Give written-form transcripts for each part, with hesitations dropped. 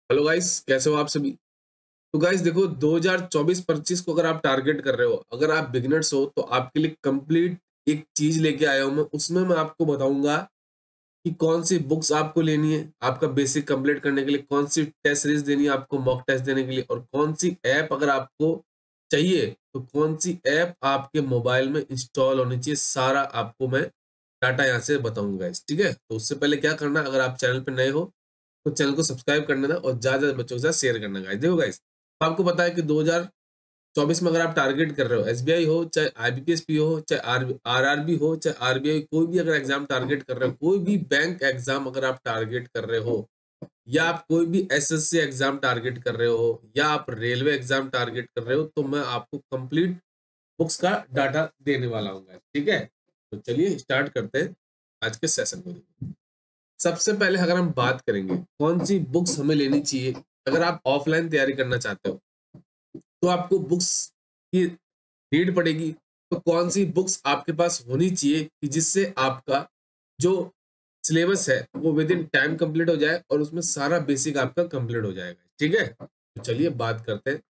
Hello guys, कैसे हो आप सभी। तो गाइस देखो, 2024-25 को अगर आप टारगेट कर रहे हो, अगर आप बिगिनर्स हो तो आपके लिए कंप्लीट एक चीज लेके आया हूं मैं। उसमें मैं आपको बताऊंगा कि कौन सी बुक्स आपको लेनी है आपका बेसिक कंप्लीट करने के लिए, कौन सी टेस्ट सीरीज देनी है आपको मॉक टेस्ट देने के लिए, और कौन सी ऐप अगर आपको चाहिए तो कौन सी ऐप आपके मोबाइल में इंस्टॉल होनी चाहिए। सारा आपको मैं डाटा यहाँ से बताऊंगा गाइस, ठीक है। तो उससे पहले क्या करना, अगर आप चैनल पे नए हो तो चैनल को सब्सक्राइब कर देना और ज्यादा ज्यादा बच्चों के साथ शेयर करना गाइस। देखो गाइस, आपको पता है कि 2024 में अगर आप टारगेट कर रहे हो, एसबीआई हो चाहे आईबीपीएस हो चाहे आरआरबी हो चाहे आरबीआई, कोई भी अगर एग्जाम टारगेट कर रहे हो, कोई भी बैंक एग्जाम अगर आप टारगेट कर रहे हो, या आप कोई भी एसएससी एग्जाम टारगेट कर रहे हो, या आप रेलवे एग्जाम टारगेट कर रहे हो, तो मैं आपको कंप्लीट बुक्स का डाटा देने वाला हूँ guys, ठीक है। तो चलिए स्टार्ट करते हैं आज के सेशन को। सबसे पहले अगर हम बात करेंगे कौन सी बुक्स हमें लेनी चाहिए, अगर आप ऑफलाइन तैयारी करना चाहते हो तो आपको बुक्स की नीड पड़ेगी। तो कौन सी बुक्स आपके पास होनी चाहिए कि जिससे आपका जो सिलेबस है वो विद इन टाइम कंप्लीट हो जाए और उसमें सारा बेसिक आपका कंप्लीट हो जाएगा, ठीक है। तो चलिए बात करते हैं।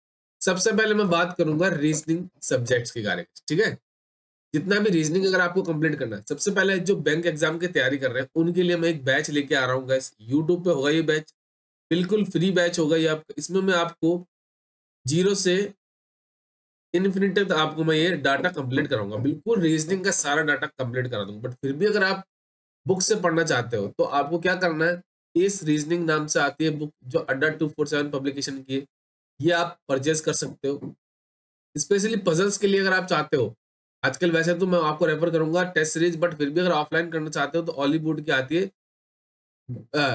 सबसे पहले मैं बात करूंगा रीजनिंग सब्जेक्ट्स के बारे में, ठीक है। जितना भी रीजनिंग अगर आपको कंप्लीट करना है, सबसे पहले जो बैंक एग्जाम की तैयारी कर रहे हैं उनके लिए मैं एक बैच लेके आ रहा हूँ गाइस। यूट्यूब पे होगा ये बैच, बिल्कुल फ्री बैच होगा ये आपका। इसमें मैं आपको जीरो से इन्फिनिटी तक आपको मैं ये डाटा कंप्लीट कराऊंगा, बिल्कुल रीजनिंग का सारा डाटा कंप्लीट करा दूंगा। बट फिर भी अगर आप बुक से पढ़ना चाहते हो तो आपको क्या करना है, इस रीजनिंग नाम से आती है बुक जो अड्डा 247 पब्लिकेशन की है, ये आप परचेज कर सकते हो। स्पेशली पजल्स के लिए अगर आप चाहते हो, आजकल वैसे तो मैं आपको रेफर करूंगा टेस्ट सीरीज, बट फिर भी अगर ऑफलाइन करना चाहते हो तो हॉलीवुड की आती है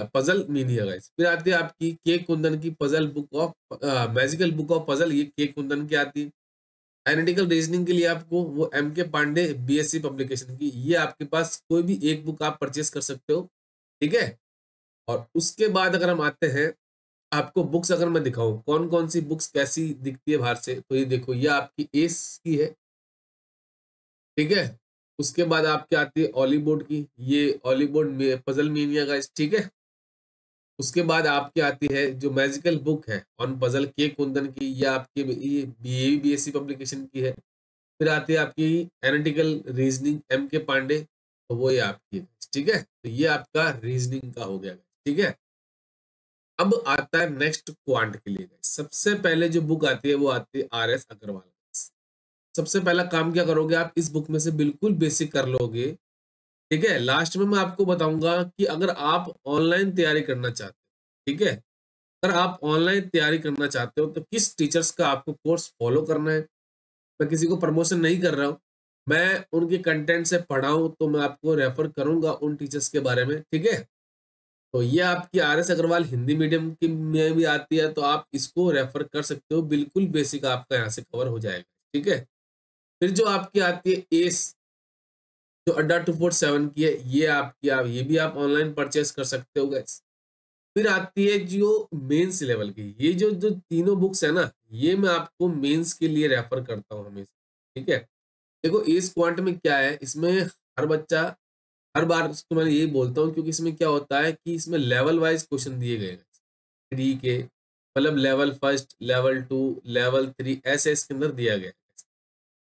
पजल मीनिया गाइस। फिर आती है आपकी के कुंदन की puzzle book of magical book of puzzle, ये के कुंदन की आती है। एनालिटिकल रीजनिंग के लिए आपको वो एम के पांडे बीएससी पब्लिकेशन की, ये आपके पास कोई भी एक बुक आप परचेस कर सकते हो, ठीक है। और उसके बाद अगर हम आते हैं, आपको बुक्स अगर मैं दिखाऊं कौन कौन सी बुक्स कैसी दिखती है बाहर से, तो ये देखो, ये आपकी एस की है, ठीक है। उसके बाद आपकी आती है ऑलीवुड की, ये ऑलीवुड में पजल मीनिया का, ठीक है। उसके बाद आपकी आती है जो मैजिकल बुक है ऑन पजल के कुंदन की, ये आपकी ये बीएससी पब्लिकेशन की है। फिर आती है आपकी एनालिटिकल रीजनिंग एम के पांडे, तो वो ये आपकी है, ठीक है। तो ये आपका रीजनिंग का हो गया, ठीक है। अब आता है नेक्स्ट क्वांट के लिए। सबसे पहले जो बुक आती है वो आती है आर एस अग्रवाल। सबसे पहला काम क्या करोगे, आप इस बुक में से बिल्कुल बेसिक कर लोगे, ठीक है। लास्ट में मैं आपको बताऊंगा कि अगर आप ऑनलाइन तैयारी करना चाहते हो, ठीक है, अगर आप ऑनलाइन तैयारी करना चाहते हो तो किस टीचर्स का आपको कोर्स फॉलो करना है। मैं किसी को प्रमोशन नहीं कर रहा हूँ, मैं उनके कंटेंट से पढ़ा हूं तो मैं आपको रेफर करूंगा उन टीचर्स के बारे में, ठीक है। तो ये आपकी R S Agarwal Hindi medium की में भी आती है, तो आप इसको रेफर कर सकते हो, बिल्कुल बेसिक आपका यहाँ से कवर हो जाएगा, ठीक है। फिर जो आपकी आती है एस, जो अड्डा 247 की है, ये आपकी ये भी आप ऑनलाइन परचेस कर सकते हो गाइस। फिर आती है जो मेंस लेवल की, ये जो जो तीनों बुक्स है ना, ये मैं आपको मेंस के लिए रेफर करता हूँ हमेशा, ठीक है। देखो इस क्वांट में क्या है, इसमें हर बच्चा, हर बार उसको मैं यही बोलता हूँ, क्योंकि इसमें क्या होता है कि इसमें लेवल वाइज क्वेश्चन दिए गए हैं, थ्री के मतलब level first, level two, level three, ऐसे इसके अंदर दिया गया है।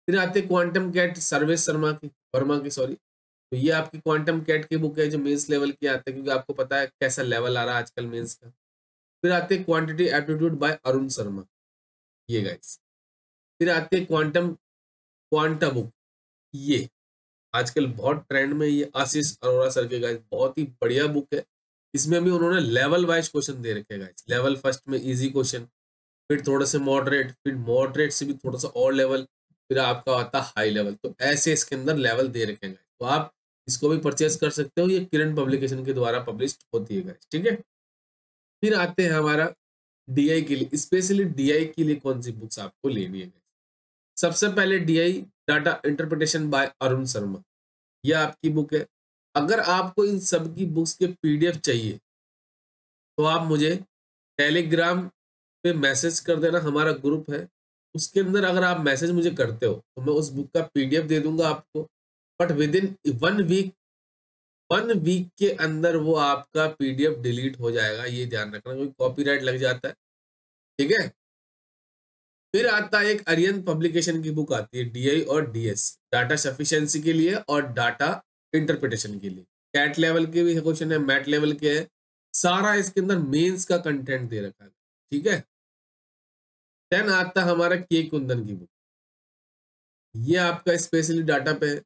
फिर आते क्वांटम कैट सर्वेश शर्मा की, वर्मा की सॉरी, तो ये आपकी क्वांटम कैट की बुक है जो मेंस लेवल की आते हैं, क्योंकि आपको पता है कैसा लेवल आ रहा है आजकल मेंस का। फिर आते हैं quantity aptitude bye Arun Sharma, ये गाइस। फिर आते हैं क्वांटम क्वांटा बुक, ये आजकल बहुत ट्रेंड में, ये आशीष अरोड़ा सर के गाइस, बहुत ही बढ़िया बुक है। इसमें भी उन्होंने लेवल वाइज क्वेश्चन दे रखे हैं गाइस। लेवल फर्स्ट में इजी क्वेश्चन, फिर थोड़ा से मॉडरेट, फिर मॉडरेट से भी थोड़ा सा और लेवल, फिर आपका आता है हाई लेवल। तो ऐसे इसके अंदर लेवल दे रखे हैं guys। तो आप इसको भी परचेस कर सकते हो, ये किरण पब्लिकेशन के द्वारा पब्लिश होती है guys, ठीक है। फिर आते हैं हमारा डीआई के लिए, स्पेशली डीआई के लिए कौन सी बुक्स आपको लेनी है guys? सबसे पहले DI data interpretation bye Arun Sharma, यह आपकी बुक है। अगर आपको इन सब की बुक्स के पीडीएफ चाहिए तो आप मुझे टेलीग्राम पे मैसेज कर देना, हमारा ग्रुप है उसके अंदर अगर आप मैसेज मुझे करते हो तो मैं उस बुक का पीडीएफ दे दूंगा आपको। But within 1 week 1 week के अंदर वो आपका पीडीएफ डिलीट हो जाएगा, ये ध्यान रखना, क्योंकि कॉपीराइट लग जाता है। ठीक है। फिर आता है एक अरियन पब्लिकेशन की बुक आती है, डीआई और डीएस, डाटा सफिशिएंसी के लिए और डाटा इंटरप्रिटेशन के लिए। कैट लेवल के भी क्वेश्चन है, मैट लेवल के है, सारा इसके अंदर मेंस का कंटेंट दे रखा है। ठीक है। देन आता है हमारा के कुंदन की बुक, ये आपका स्पेशली डाटा पे है,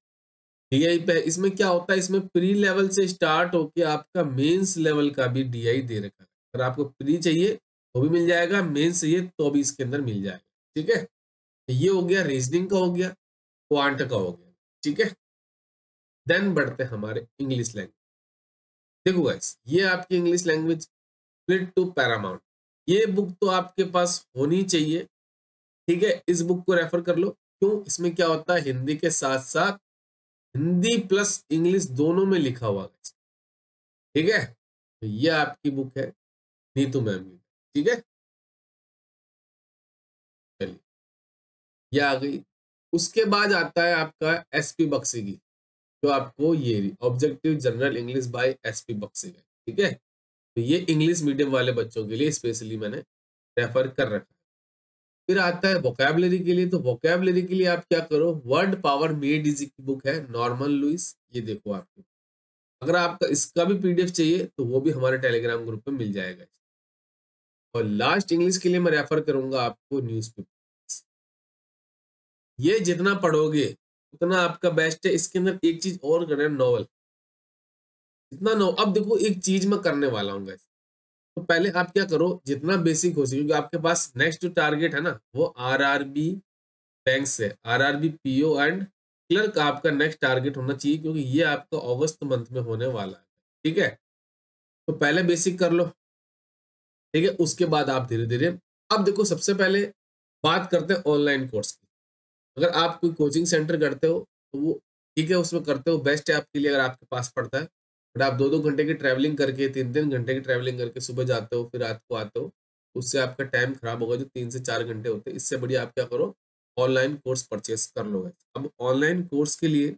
डीआई पे है। इसमें क्या होता है, इसमें प्री लेवल से स्टार्ट होके आपका मेंस लेवल का भी डीआई दे रखा है। अगर आपको प्री चाहिए तो भी मिल जाएगा, मेंस चाहिए तो भी इसके अंदर मिल जाएगा। ठीक है। ये हो गया रीजनिंग का, हो गया क्वांट का, हो गया। ठीक है। देन बढ़ते हैं हमारे इंग्लिश लैंग्वेज। देखो गाइस, ये आपकी English language split to Paramount, ये बुक तो आपके पास होनी चाहिए। ठीक है, इस बुक को रेफर कर लो। क्यों? इसमें क्या होता है, हिंदी के साथ साथ हिंदी प्लस इंग्लिश दोनों में लिखा हुआ है। ठीक है। तो ये आपकी बुक है नीतू मैम की। ठीक है, चलिए ये आ गई। उसके बाद आता है आपका एसपी बक्सी की, जो आपको ये objective general English by SP Bakshi है। ठीक है। तो ये इंग्लिश मीडियम वाले बच्चों के लिए स्पेशली मैंने रेफर कर रखा है। फिर आता है वोकैबुलरी के लिए, तो वोकैबुलरी के लिए आप क्या करो, वर्ड पावर मेड इजी की बुक है, नॉर्मन लुइस, ये देखो आपको। अगर आपका इसका भी पीडीएफ चाहिए तो वो भी हमारे टेलीग्राम ग्रुप में मिल जाएगा। और लास्ट इंग्लिश के लिए मैं रेफर करूंगा आपको न्यूज़पेपर, ये जितना पढ़ोगे उतना आपका बेस्ट है। इसके अंदर एक चीज और करें, नॉवल, इतना नो। अब देखो एक चीज मैं करने वाला हूँ guys। तो पहले आप क्या करो, जितना बेसिक हो सके, क्योंकि आपके पास नेक्स्ट जो टारगेट है ना वो आरआरबी बैंक से, आरआरबी पीओ एंड क्लर्क आपका नेक्स्ट टारगेट होना चाहिए, क्योंकि ये आपका अगस्त मंथ में होने वाला है। ठीक है। तो पहले बेसिक कर लो। ठीक है, उसके बाद आप धीरे धीरे। अब देखो सबसे पहले बात करते हैं ऑनलाइन कोर्स की। अगर आप कोई कोचिंग सेंटर करते हो तो वो ठीक है, उसमें करते हो, बेस्ट है आपके लिए अगर आपके पास पड़ता है। बट आप 2-2 घंटे की ट्रैवलिंग करके, 3-3 घंटे की ट्रैवलिंग करके सुबह जाते हो फिर रात को आते हो, उससे आपका टाइम खराब होगा, जो 3 से 4 घंटे होते हैं। इससे बढ़िया आप क्या करो, ऑनलाइन कोर्स परचेस कर लो। अब ऑनलाइन कोर्स के लिए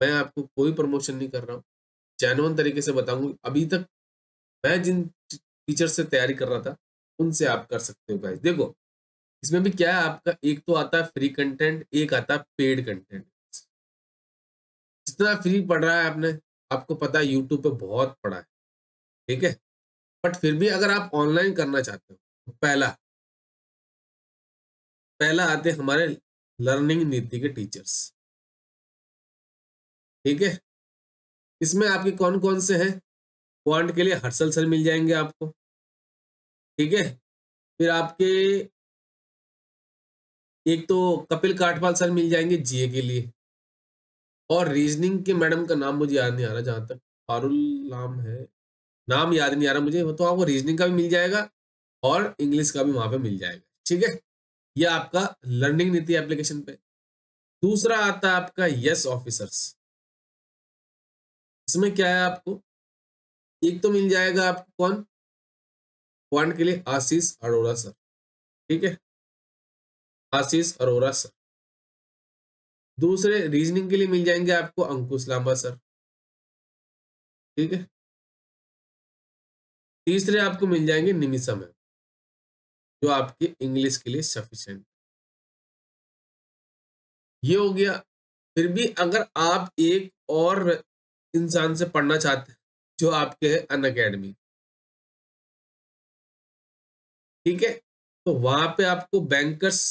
मैं आपको कोई प्रमोशन नहीं कर रहा हूँ, जेन्युइन तरीके से बताऊंगी। अभी तक मैं जिन टीचर से तैयारी कर रहा था उनसे आप कर सकते हो गाइस। देखो इसमें भी क्या है, आपका एक तो आता है फ्री कंटेंट, एक आता है पेड कंटेंट। जितना फ्री पढ़ रहा है आपने, आपको पता है यूट्यूब पे बहुत पढ़ा है। ठीक है। बट फिर भी अगर आप ऑनलाइन करना चाहते हो तो पहला पहला आते हैं हमारे लर्निंग नीति के टीचर्स। ठीक है। इसमें आपके कौन कौन से हैं, क्वांट के लिए हर्षल सर मिल जाएंगे आपको। ठीक है। फिर आपके एक तो कपिल काठपाल सर मिल जाएंगे जीए के लिए। और रीजनिंग के मैडम का नाम मुझे याद नहीं आ रहा, जहां तक पारुल नाम है, नाम याद नहीं आ रहा मुझे। तो आपको रीजनिंग का भी मिल जाएगा और इंग्लिश का भी वहां पे मिल जाएगा। ठीक है। ये आपका लर्निंग नीति एप्लीकेशन पे। दूसरा आता है आपका यस ऑफिसर्स। इसमें क्या है, आपको एक तो मिल जाएगा आपको कौन, क्वांट के लिए आशीष अरोड़ा सर। ठीक है, आशीष अरोड़ा सर। दूसरे रीजनिंग के लिए मिल जाएंगे आपको अंकुश लांबा सर। ठीक है। तीसरे आपको मिल जाएंगे निमिषा मैम, जो आपके इंग्लिश के लिए सफिशिएंट। ये हो गया। फिर भी अगर आप एक और इंसान से पढ़ना चाहते हैं, जो आपके है अन अकेडमी। ठीक है। तो वहां पे आपको बैंकर्स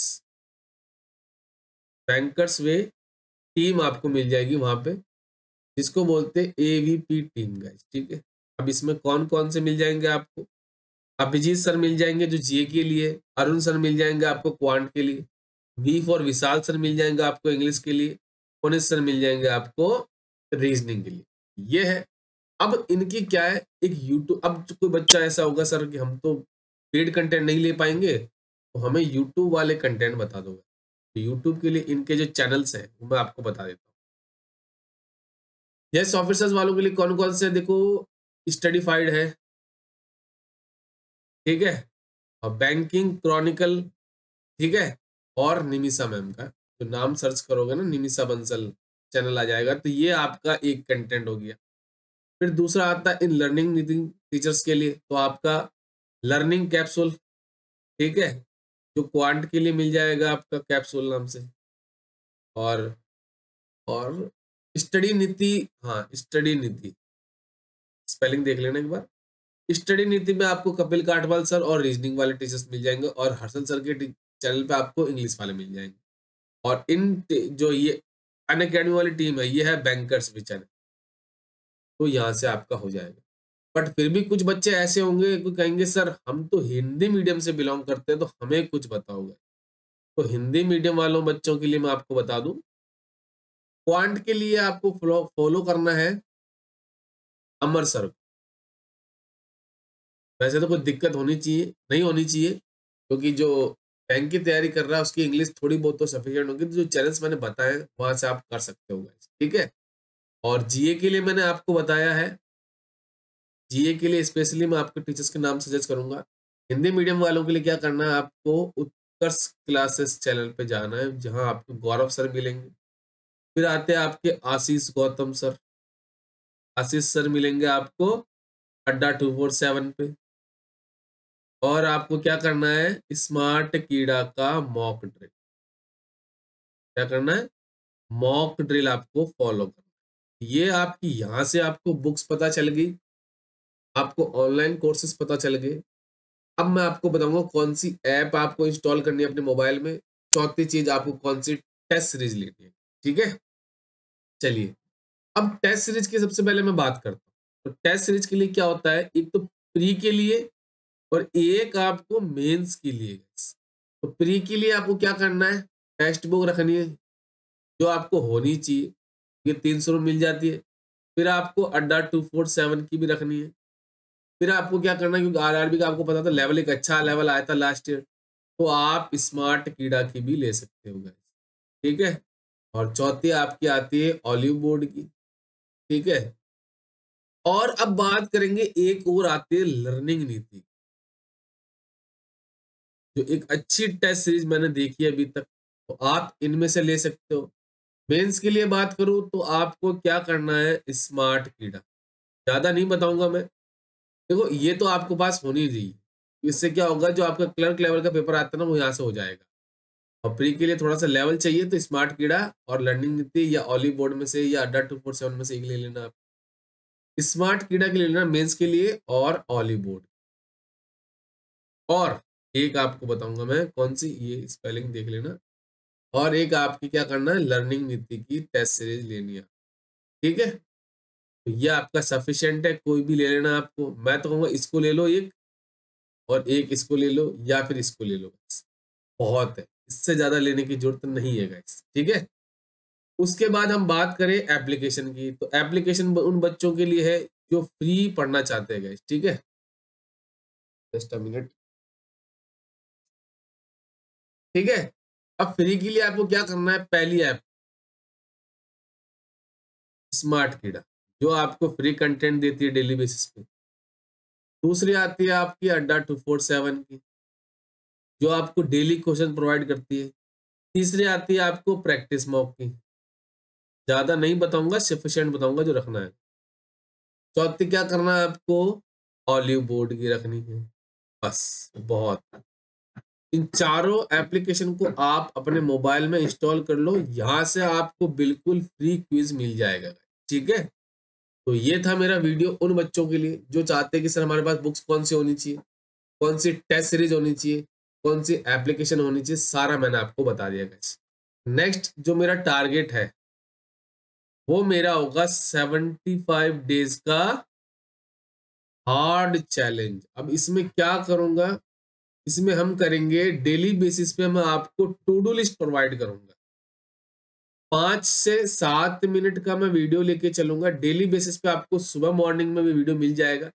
बैंकर्स वे टीम आपको मिल जाएगी वहां पे, जिसको बोलते हैं एवीपी टीम गाइस। ठीक है। अब इसमें कौन कौन से मिल जाएंगे आपको, अभिजीत सर मिल जाएंगे जो जीए के लिए, अरुण सर मिल जाएंगे आपको क्वांट के लिए, वी फॉर विशाल सर मिल जाएंगे आपको इंग्लिश के लिए, पुनित सर मिल जाएंगे आपको रीजनिंग के लिए। ये है। अब इनकी क्या है, एक यूट्यूब, अब जो कोई बच्चा ऐसा होगा सर कि हम तो पेड कंटेंट नहीं ले पाएंगे, तो हमें यूट्यूब वाले कंटेंट बता दोगे। तो यूट्यूब के लिए इनके जो चैनल्स हैं वो मैं आपको बता देता हूँ। यस ऑफिसर्स वालों के लिए कौन कौन से, देखो स्टडीफाइड है। ठीक है। और बैंकिंग क्रॉनिकल। ठीक है। और निमिषा मैम का जो नाम सर्च करोगे ना, निमिषा बंसल चैनल आ जाएगा। तो ये आपका एक कंटेंट हो गया। फिर दूसरा आता है इन लर्निंग नीति टीचर्स के लिए, तो आपका लर्निंग कैप्सूल, ठीक है, जो क्वांट के लिए मिल जाएगा आपका कैप्सूल नाम से। और और स्टडी नीति, हाँ स्टडी नीति, स्पेलिंग देख लेना एक बार। स्टडी नीति में आपको कपिल काठवाल सर और रीजनिंग वाले टीचर्स मिल जाएंगे, और हर्षल सर के चैनल पे आपको इंग्लिश वाले मिल जाएंगे। और जो ये अनअकैडमी वाली टीम है, ये है बैंकर्स भी चैनल, तो यहाँ से आपका हो जाएगा। बट फिर भी कुछ बच्चे ऐसे होंगे कोई कहेंगे सर हम तो हिंदी मीडियम से बिलोंग करते हैं, तो हमें कुछ बताओगे। तो हिंदी मीडियम वालों बच्चों के लिए मैं आपको बता दूं, क्वांट के लिए आपको फॉलो करना है अमर सर को। वैसे तो कोई दिक्कत होनी चाहिए, नहीं होनी चाहिए, क्योंकि जो बैंक की तैयारी कर रहा है उसकी इंग्लिश थोड़ी बहुत तो सफिशिएंट होगी। तो जो चैनल्स मैंने बताए वहां से आप कर सकते हो guys, ठीक है। और जीए के लिए मैंने आपको बताया है, जीए के लिए स्पेशली मैं आपके टीचर्स के नाम सजेस्ट करूंगा। हिंदी मीडियम वालों के लिए क्या करना है, आपको उत्कर्ष क्लासेस चैनल पे जाना है, जहां आपको गौरव सर मिलेंगे। फिर आते हैं आपके आशीष गौतम सर, आशीष सर मिलेंगे आपको अड्डा 247 पे। और आपको क्या करना है, स्मार्ट कीड़ा का मॉक ड्रिल, क्या करना है, मॉक ड्रिल आपको फॉलो करना है। ये आपकी यहाँ से आपको बुक्स पता चल गई, आपको ऑनलाइन कोर्सेज पता चल गए। अब मैं आपको बताऊंगा कौन सी ऐप आपको इंस्टॉल करनी है अपने मोबाइल में। चौथी चीज, आपको कौन सी टेस्ट सीरीज लेनी है, ठीक है। चलिए, अब टेस्ट सीरीज की सबसे पहले मैं बात करता हूँ। तो टेस्ट सीरीज के लिए क्या होता है, एक तो प्री के लिए और एक आपको मेंस के लिए। तो प्री के लिए आपको क्या करना है, टेक्स्ट बुक रखनी है जो आपको होनी चाहिए, ये 300 में मिल जाती है। फिर आपको अड्डा 247 की भी रखनी है। फिर आपको क्या करना है, क्योंकि आरआरबी का आपको पता था लेवल एक अच्छा लेवल आया था लास्ट ईयर, तो आप स्मार्ट कीड़ा की भी ले सकते हो गाइस, ठीक है। और चौथी आपकी आती है ऑलिव बोर्ड की, ठीक है। और अब बात करेंगे, एक और आती है लर्निंग नीति, जो एक अच्छी टेस्ट सीरीज मैंने देखी है अभी तक, तो आप इनमें से ले सकते हो। मेंस के लिए बात करूं तो आपको क्या करना है, स्मार्ट कीड़ा, ज्यादा नहीं बताऊंगा मैं। देखो ये तो आपके पास होनी चाहिए, इससे क्या होगा, जो आपका क्लर्क लेवल का पेपर आता है ना वो यहाँ से हो जाएगा। और प्री के लिए थोड़ा सा लेवल चाहिए तो स्मार्ट कीड़ा और लर्निंग नीति या ऑली बोर्ड में से या अड्डा 247 में से एक ले लेना आप। स्मार्ट कीड़ा के लिए लेना मेंस के लिए और ऑली बोर्ड। और एक आपको बताऊंगा मैं कौन सी, ये स्पेलिंग देख लेना। और एक आपकी क्या करना है, लर्निंग नीति की टेस्ट सीरीज लेनी है, ठीक है। तो ये आपका सफिशिएंट है, कोई भी ले लेना। आपको मैं तो कहूंगा इसको ले लो एक, और एक इसको ले लो, या फिर इसको ले लो, बस बहुत है, इससे ज्यादा लेने की जरूरत नहीं है गाइस, ठीक है। उसके बाद हम बात करें एप्लीकेशन की, तो एप्लीकेशन उन बच्चों के लिए है जो फ्री पढ़ना चाहते हैं गाइस, ठीक है। जस्ट अ मिनट, ठीक है। अब फ्री के लिए आपको क्या करना है, पहली ऐप स्मार्ट कीड़ा, जो आपको फ्री कंटेंट देती है डेली बेसिस पे। दूसरी आती है आपकी अड्डा 247 की, जो आपको डेली क्वेश्चन प्रोवाइड करती है। तीसरी आती है आपको प्रैक्टिस मॉक की, ज्यादा नहीं बताऊंगा, सफिशिएंट बताऊंगा जो रखना है। चौथी क्या करना है आपको, ऑलिव बोर्ड की रखनी है, बस बहुत। इन चारों एप्लीकेशन को आप अपने मोबाइल में इंस्टॉल कर लो, यहाँ से आपको बिल्कुल फ्री क्विज मिल जाएगा, ठीक है। तो ये था मेरा वीडियो उन बच्चों के लिए जो चाहते हैं कि सर हमारे पास बुक्स कौन सी होनी चाहिए, कौन सी टेस्ट सीरीज होनी चाहिए, कौन सी एप्लीकेशन होनी चाहिए, सारा मैंने आपको बता दिया गाइस। नेक्स्ट जो मेरा टारगेट है वो मेरा होगा 75 डेज का हार्ड चैलेंज। अब इसमें क्या करूंगा, इसमें हम करेंगे डेली बेसिस पे, मैं आपको टू डू लिस्ट प्रोवाइड करूंगा। 5 से 7 मिनट का मैं वीडियो लेके चलूंगा डेली बेसिस पे, आपको सुबह मॉर्निंग में भी वीडियो मिल जाएगा।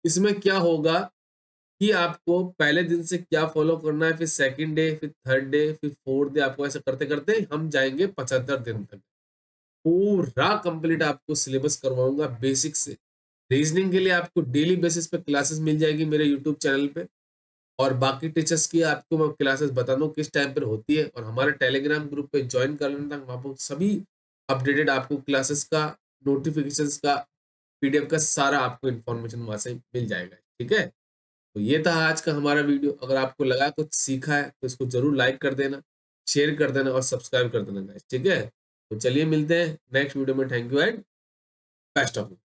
इसमें क्या होगा कि आपको पहले दिन से क्या फॉलो करना है, फिर सेकंड डे, फिर थर्ड डे, फिर फोर्थ डे, आपको ऐसा करते करते हम जाएंगे 75 दिन तक। पूरा कंप्लीट आपको सिलेबस करवाऊंगा बेसिक से। रीजनिंग के लिए आपको डेली बेसिस पे क्लासेस मिल जाएगी मेरे यूट्यूब चैनल पे, और बाकी टीचर्स की आपको मैं क्लासेस बता दूं किस टाइम पर होती है। और हमारे टेलीग्राम ग्रुप पे ज्वाइन कर लेना, वहां पर सभी अपडेटेड आपको क्लासेस का नोटिफिकेशंस का पीडीएफ का सारा आपको इन्फॉर्मेशन वहां से मिल जाएगा। ठीक है, तो ये था आज का हमारा वीडियो। अगर आपको लगा कुछ सीखा है तो इसको जरूर लाइक कर देना, शेयर कर देना और सब्सक्राइब कर देना गाइस। ठीक है, तो चलिए मिलते हैं नेक्स्ट वीडियो में। Thank you and best of.